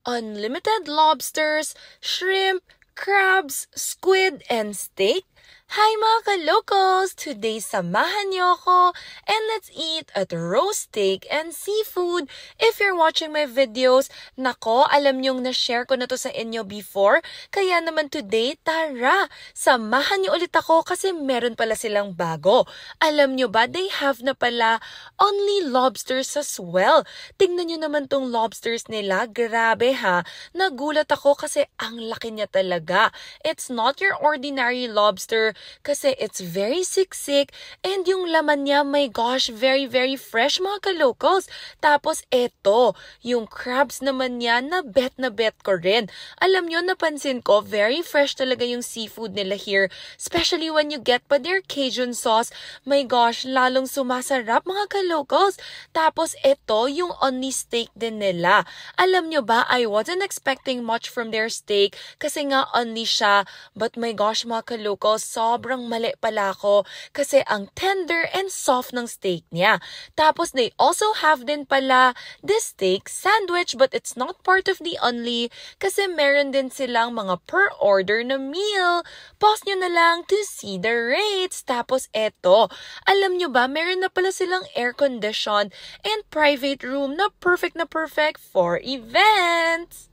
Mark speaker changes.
Speaker 1: Unlimited lobsters, shrimp, crabs, squid, and steak? Hi mga ka-locals! Today samahan niyo ako and let's eat at roast steak and seafood. If you're watching my videos, nako, alam niyong na-share ko na to sa inyo before. Kaya naman today, tara! Samahan niyo ulit ako kasi meron pala silang bago. Alam niyo ba, they have na pala only lobsters as well. Tingnan niyo naman tong lobsters nila. Grabe ha! Nagulat ako kasi ang laki niya talaga. It's not your ordinary lobster kasi it's very siksik and yung laman niya, my gosh, very fresh mga ka-locals. Tapos eto, yung crabs naman niya, na bet ko rin. Alam nyo, napansin ko, very fresh talaga yung seafood nila here. Especially when you get pa their Cajun sauce. My gosh, lalong sumasarap mga ka-locals. Tapos eto, yung only steak din nila. Alam nyo ba, I wasn't expecting much from their steak kasi nga only siya. But my gosh mga ka-locals, sobrang mali pala ako kasi ang tender and soft ng steak niya. Tapos they also have din pala this steak sandwich but it's not part of the only kasi meron din silang mga per order na meal. Pause nyo na lang to see the rates. Tapos eto, alam nyo ba, meron na pala silang air condition and private room na perfect for events.